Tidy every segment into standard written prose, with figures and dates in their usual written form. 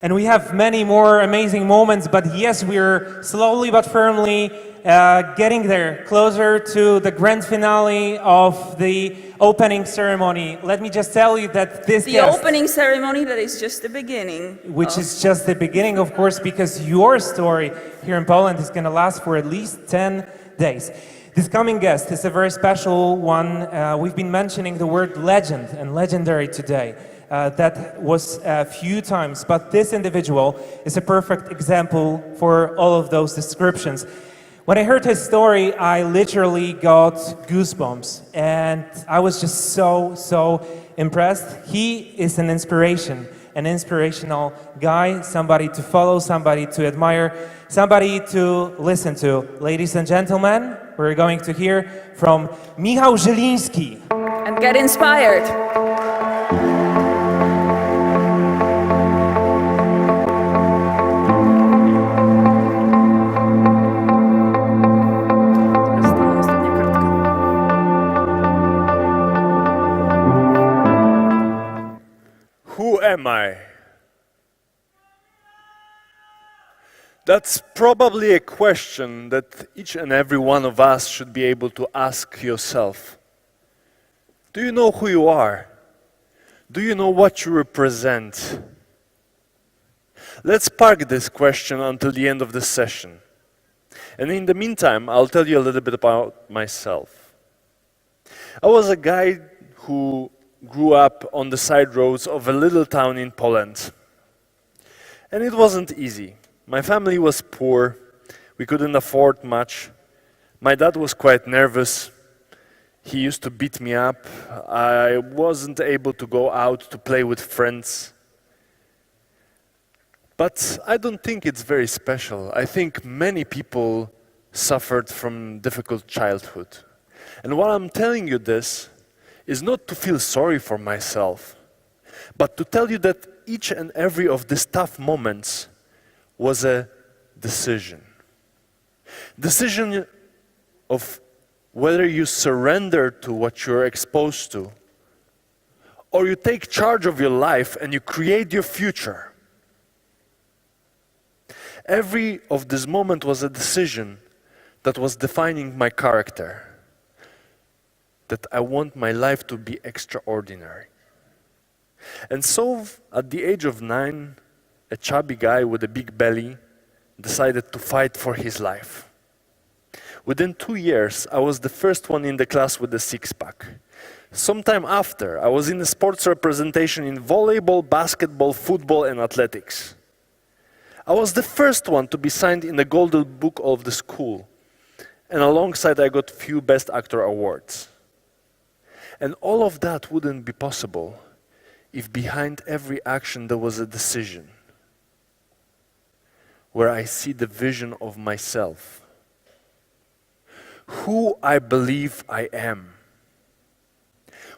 And we have many more amazing moments, but yes, we're slowly but firmly getting there, closer to the grand finale of the opening ceremony. Let me just tell you that this The opening ceremony, that is just the beginning. Which is just the beginning, of course, because your story here in Poland is going to last for at least 10 days. This coming guest is a very special one. We've been mentioning the word legend and legendary today. That was a few times, but this individual is a perfect example for all of those descriptions. When I heard his story, I literally got goosebumps, and I was just so impressed. He is an inspiration, an inspirational guy, somebody to follow, somebody to admire, somebody to listen to. Ladies and gentlemen, we're going to hear from Michal Zylinski. And get inspired. Who am I? That's probably a question that each and every one of us should be able to ask yourself. Do you know who you are? Do you know what you represent? Let's park this question until the end of the session. And in the meantime, I'll tell you a little bit about myself. I was a guy who grew up on the side roads of a little town in Poland. And it wasn't easy. My family was poor. We couldn't afford much. My dad was quite nervous. He used to beat me up. I wasn't able to go out to play with friends. But I don't think it's very special. I think many people suffered from difficult childhood. And while I'm telling you this, is not to feel sorry for myself, but to tell you that each and every of these tough moments was a decision. Decision of whether you surrender to what you're exposed to, or you take charge of your life and you create your future. Every of this moment was a decision that was defining my character. That I want my life to be extraordinary. And so, at the age of 9, a chubby guy with a big belly decided to fight for his life. Within 2 years, I was the first one in the class with a six-pack. Sometime after, I was in a sports representation in volleyball, basketball, football, and athletics. I was the first one to be signed in the Golden Book of the school. And alongside, I got few Best Actor awards. And all of that wouldn't be possible if behind every action there was a decision where I see the vision of myself, who I believe I am,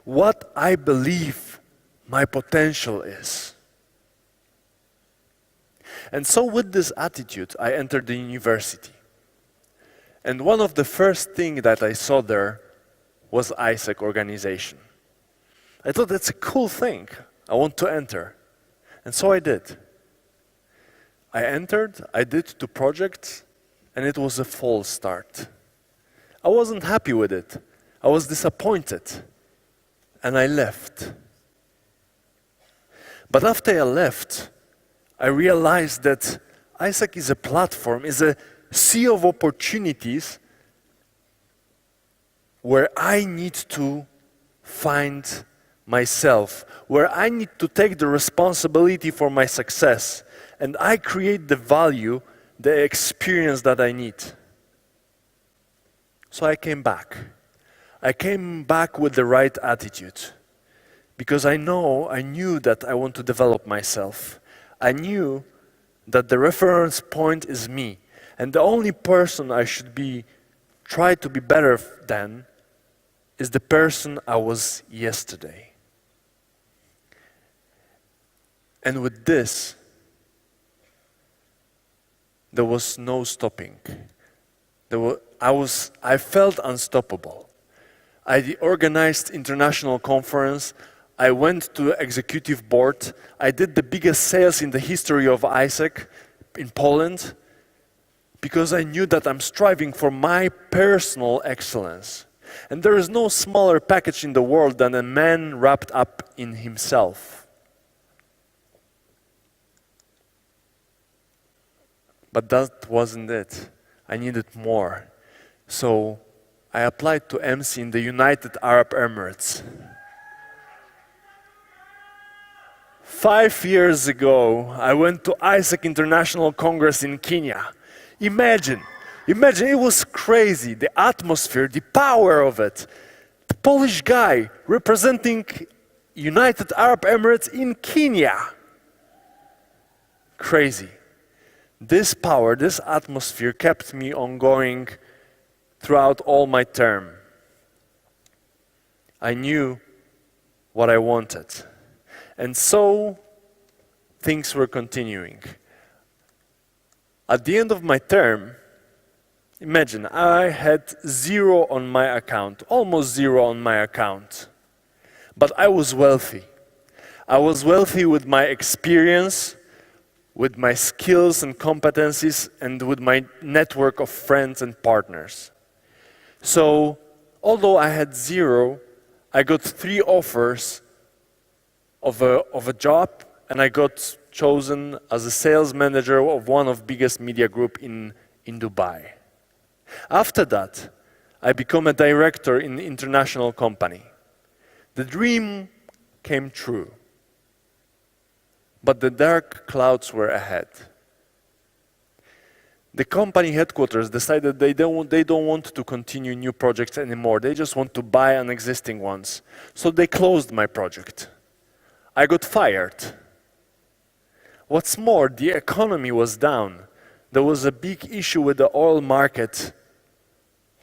what I believe my potential is. And so with this attitude, I entered the university. And one of the first things that I saw there was AIESEC organization. I thought that's a cool thing. I want to enter. And so I did. I entered, I did 2 projects, and it was a false start. I wasn't happy with it. I was disappointed. And I left. But after I left, I realized that AIESEC is a platform, is a sea of opportunities where I need to find myself, where I need to take the responsibility for my success, and I create the value, the experience that I need. So I came back. I came back with the right attitude, because I knew that I want to develop myself. I knew that the reference point is me, and the only person I should try to be better than is the person I was yesterday. And with this, there was no stopping. I felt unstoppable. I organized international conference. I went to the executive board. I did the biggest sales in the history of AIESEC in Poland because I knew that I'm striving for my personal excellence. And there is no smaller package in the world than a man wrapped up in himself. But that wasn't it. I needed more. So I applied to MC in the United Arab Emirates. 5 years ago, I went to AIESEC International Congress in Kenya. Imagine, it was crazy, the atmosphere, the power of it. The Polish guy representing United Arab Emirates in Kenya. Crazy. This power, this atmosphere kept me on going throughout all my term. I knew what I wanted. And so things were continuing. At the end of my term, imagine, I had 0 on my account, almost 0 on my account. But I was wealthy. I was wealthy with my experience, with my skills and competencies, and with my network of friends and partners. So, although I had 0, I got 3 offers of a job, and I got chosen as a sales manager of one of the biggest media group in Dubai. After that, I became a director in an international company. The dream came true, but the dark clouds were ahead. The company headquarters decided they don't want to continue new projects anymore. They just want to buy an existing ones. So they closed my project. I got fired. What's more, the economy was down. There was a big issue with the oil market,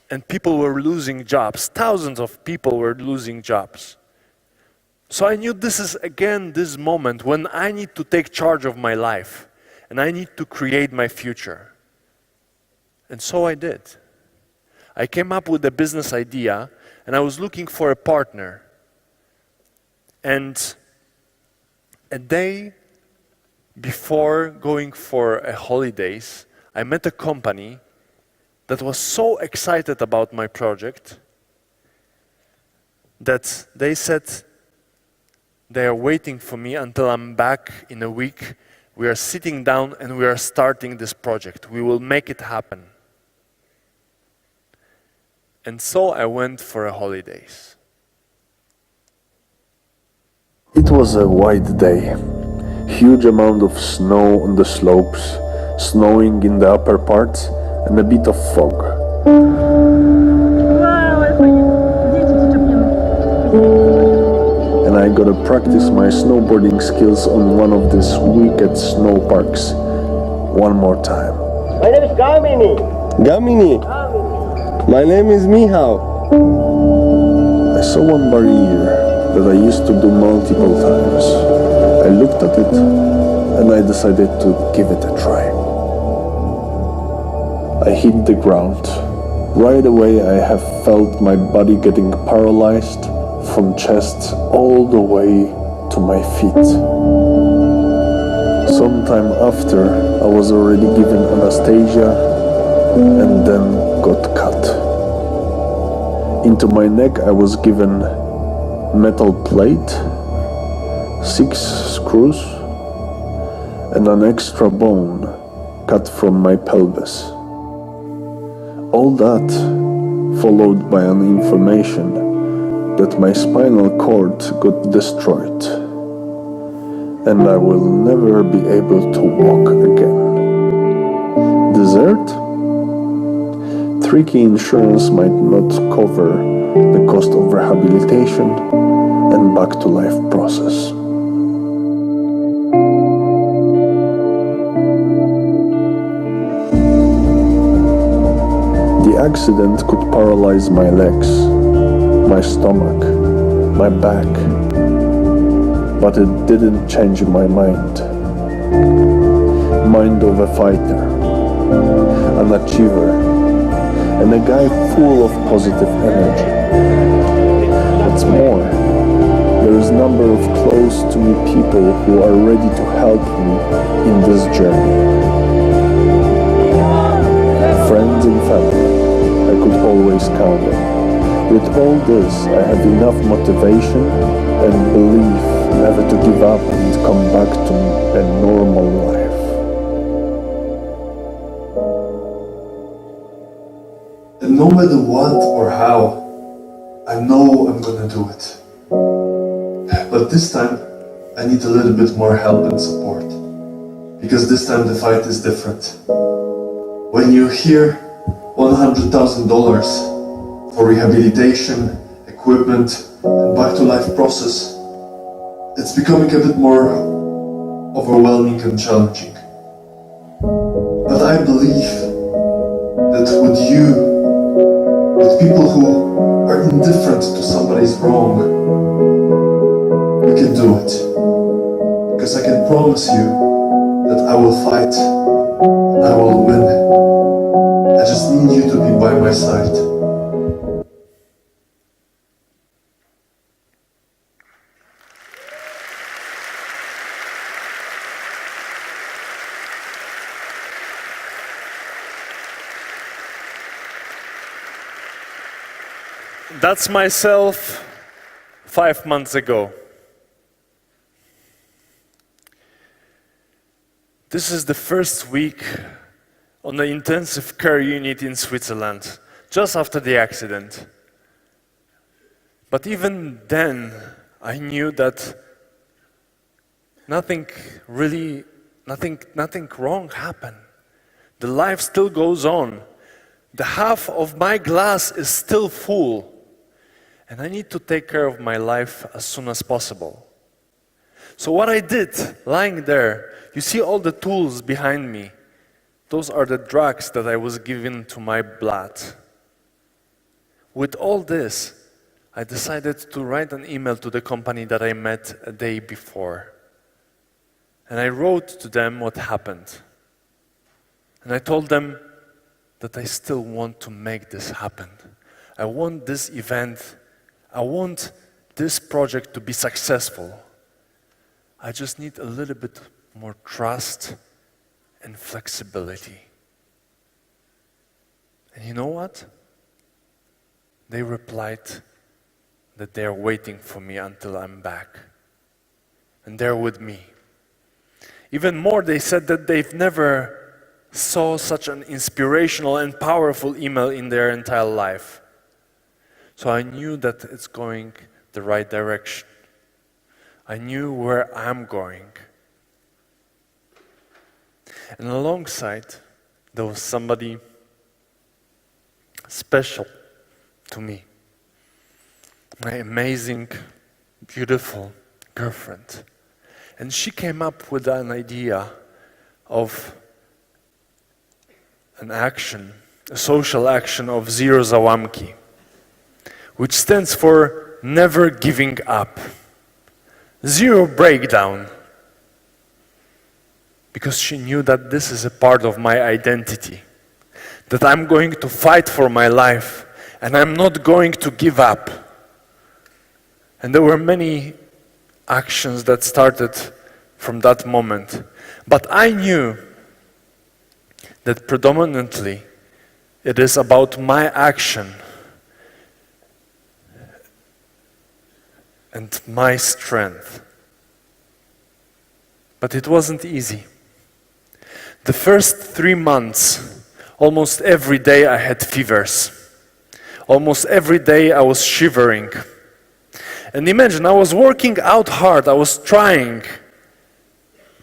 and people were losing jobs. Thousands of people were losing jobs. So I knew this is again this moment when I need to take charge of my life, and I need to create my future. And so I did. I came up with a business idea, and I was looking for a partner. And a day before going for a holidays, I met a company that was so excited about my project that they said they are waiting for me until I'm back in a week. We are sitting down and we are starting this project. We will make it happen. And so I went for a holidays. It was a white day. Huge amount of snow on the slopes, snowing in the upper parts, and a bit of fog. And I gotta practice my snowboarding skills on one of these wicked snow parks one more time. My name is Gamini. Gamini. My name is Michal. I saw one barrier that I used to do multiple times. I looked at it and I decided to give it a try. I hit the ground. Right away I have felt my body getting paralyzed from chest all the way to my feet. Sometime after I was already given anesthesia and then got cut. Into my neck I was given metal plate, 6 screws, and an extra bone cut from my pelvis. All that followed by an information that my spinal cord got destroyed and I will never be able to walk again. Desert? Tricky insurance might not cover the cost of rehabilitation and back to life process. The accident could paralyze my legs, my stomach, my back, but it didn't change my mind. Mind of a fighter, an achiever, and a guy full of positive energy. What's more, there there is a number of close to me people who are ready to help me in this journey. Friends and family I could always count on. With all this, I have enough motivation and belief never to give up and come back to a normal life. And no matter what or how, I know I'm gonna do it. But this time, I need a little bit more help and support. Because this time the fight is different. When you hear $100,000 for rehabilitation, equipment, and back-to-life process, it's becoming a bit more overwhelming and challenging. But I believe that with you, with people who are indifferent to somebody's wrong, we can do it. Because I can promise you that I will fight and I will win. I just need you to be by my side. That's myself 5 months ago. This is the first week on the intensive care unit in Switzerland, just after the accident. But even then, I knew that nothing wrong happened. The life still goes on. The half of my glass is still full. And I need to take care of my life as soon as possible. So what I did, lying there, you see all the tools behind me. Those are the drugs that I was given to my blood. With all this, I decided to write an email to the company that I met a day before. And I wrote to them what happened. And I told them that I still want to make this happen. I want this event, I want this project to be successful. I just need a little bit more trust and flexibility. And you know what? They replied that they are waiting for me until I'm back. And they're with me. Even more, they said that they've never saw such an inspirational and powerful email in their entire life. So I knew that it's going the right direction. I knew where I'm going. And alongside, there was somebody special to me. My amazing, beautiful girlfriend. And she came up with an idea of an action, a social action of Zero Załamki, which stands for never giving up. Zero breakdown. Because she knew that this is a part of my identity, that I'm going to fight for my life and I'm not going to give up. And there were many actions that started from that moment. But I knew that predominantly it is about my action and my strength. But it wasn't easy. The first 3 months, almost every day I had fevers. Almost every day I was shivering. And imagine, I was working out hard, I was trying.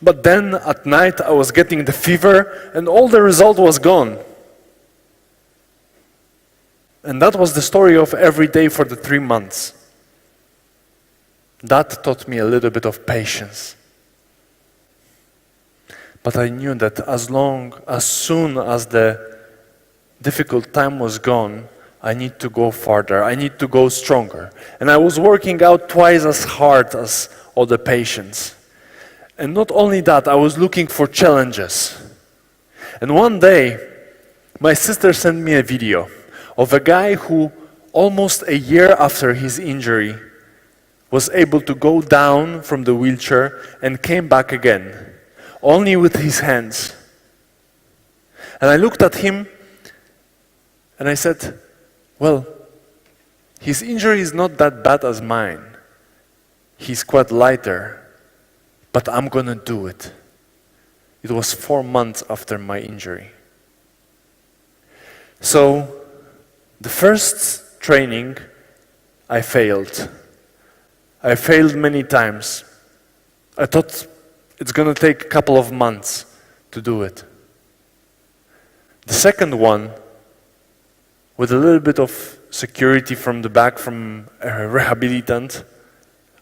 But then at night I was getting the fever and all the result was gone. And that was the story of every day for the 3 months. That taught me a little bit of patience. But I knew that as soon as the difficult time was gone, I need to go farther, I need to go stronger. And I was working out twice as hard as all the patients. And not only that, I was looking for challenges. And one day, my sister sent me a video of a guy who almost a year after his injury was able to go down from the wheelchair and came back again, only with his hands. And I looked at him and I said, well, his injury is not that bad as mine. He's quite lighter, but I'm gonna do it. It was 4 months after my injury. So, the first training, I failed. I failed many times. I thought it's gonna take a couple of months to do it. The second one, with a little bit of security from the back from a rehabilitant,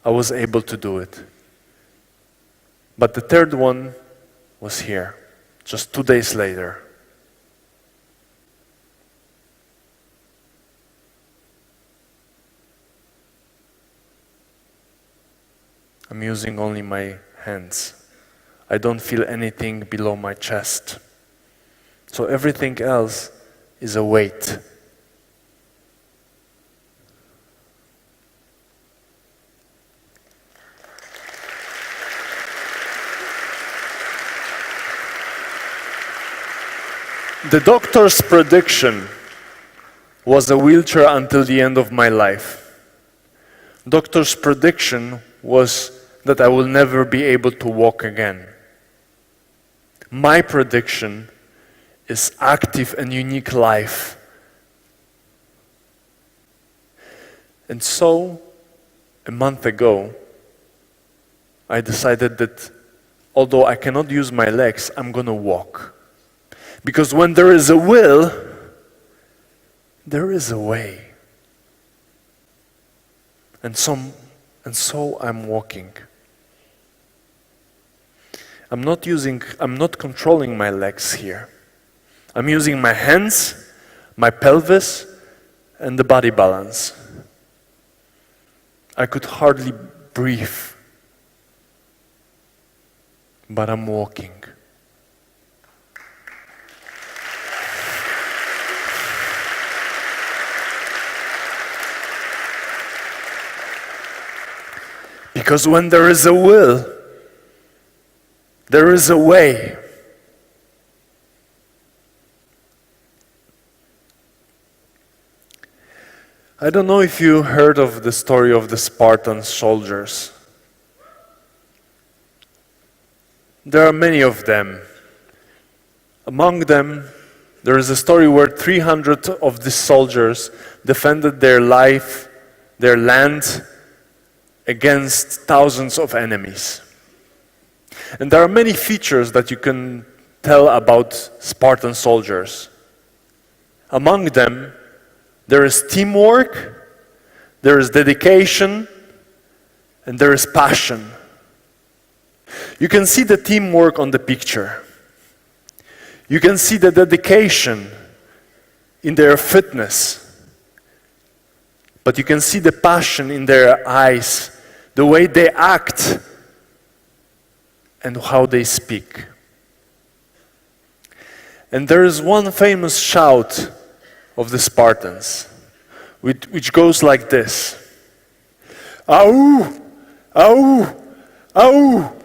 I was able to do it. But the third one was here, just 2 days later. I'm using only my hands. I don't feel anything below my chest. So everything else is a weight. The doctor's prediction was a wheelchair until the end of my life. Doctor's prediction was that I will never be able to walk again. My prediction is active and unique life. And so, a month ago, I decided that although I cannot use my legs, I'm gonna walk. Because when there is a will, there is a way. And so I'm walking. I'm not controlling my legs here. I'm using my hands, my pelvis, and the body balance. I could hardly breathe, but I'm walking. Because when there is a will, there is a way. I don't know if you heard of the story of the Spartan soldiers. There are many of them. Among them, there is a story where 300 of these soldiers defended their life, their land, against thousands of enemies. And there are many features that you can tell about Spartan soldiers. Among them, there is teamwork, there is dedication, and there is passion. You can see the teamwork on the picture. You can see the dedication in their fitness. But you can see the passion in their eyes, the way they act, and how they speak. And there is one famous shout of the Spartans, which goes like this: "Au! Au! Au!"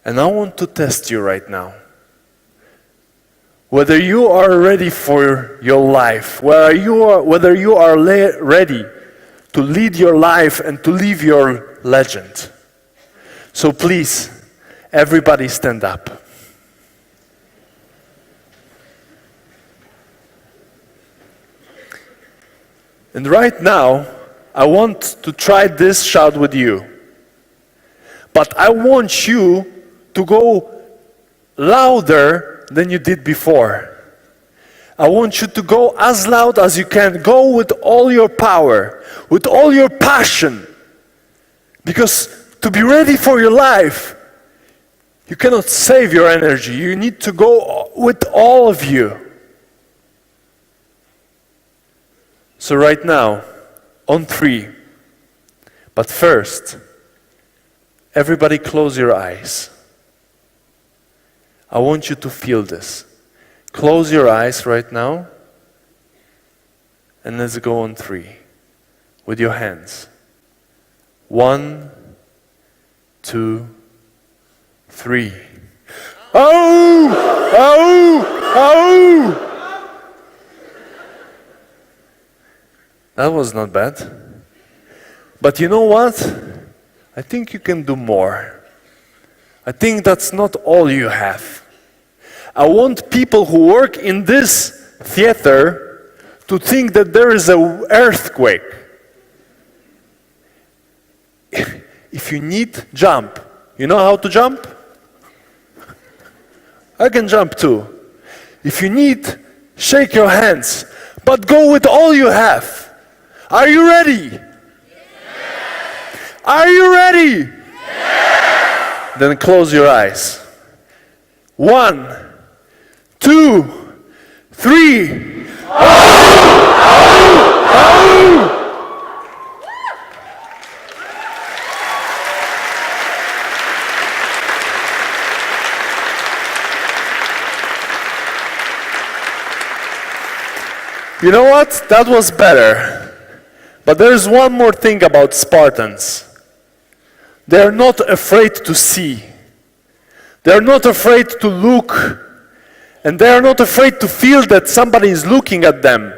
And I want to test you right now. Whether you are ready for your life, whether you are ready to lead your life and to live your legend. So please, everybody stand up. And right now, I want to try this shout with you. But I want you to go louder than you did before. I want you to go as loud as you can. Go with all your power, with all your passion. Because to be ready for your life, you cannot save your energy. You need to go with all of you. So right now, on 3. But first, everybody close your eyes. I want you to feel this. Close your eyes right now, and let's go on 3. with your hands. 1, 2, 3. Oh! Oh! Oh! That was not bad. But you know what? I think you can do more. I think that's not all you have. I want people who work in this theater to think that there is an earthquake. If you need, jump. You know how to jump? I can jump too. If you need, shake your hands, but go with all you have. Are you ready? Yes. Are you ready? Yes. Then close your eyes. 1, 2, 3. Oh! Oh! Oh! You know what? That was better. But there's one more thing about Spartans. They're not afraid to see. They're not afraid to look. And they're not afraid to feel that somebody is looking at them.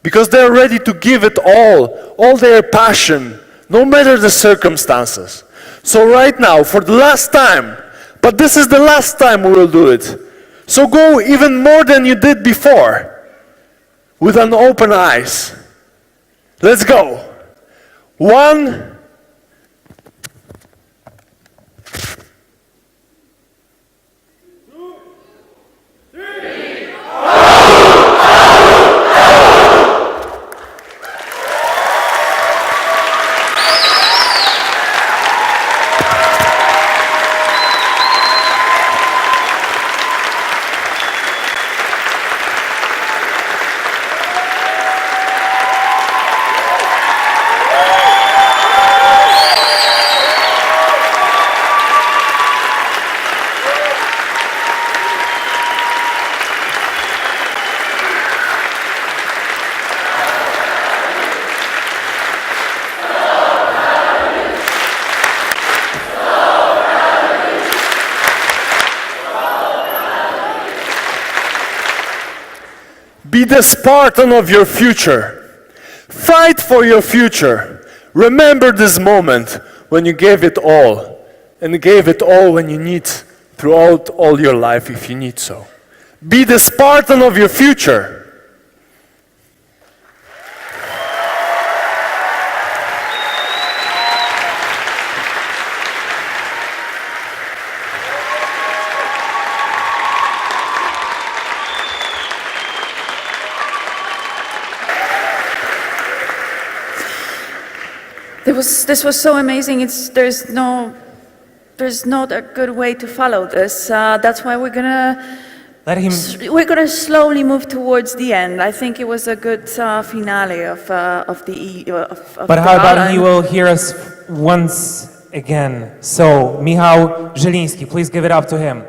Because they're ready to give it all their passion, no matter the circumstances. So right now, for the last time, but this is the last time we will do it. So go even more than you did before. With an open eyes. Let's go. 1. Be the Spartan of your future. Fight for your future. Remember this moment when you gave it all, and gave it all when you need throughout all your life if you need so. Be the Spartan of your future. This was so amazing. There's not a good way to follow this. That's why we're gonna slowly move towards the end. I think it was a good finale of the. But how about he will hear us once again? So Michal Zylinski, please give it up to him.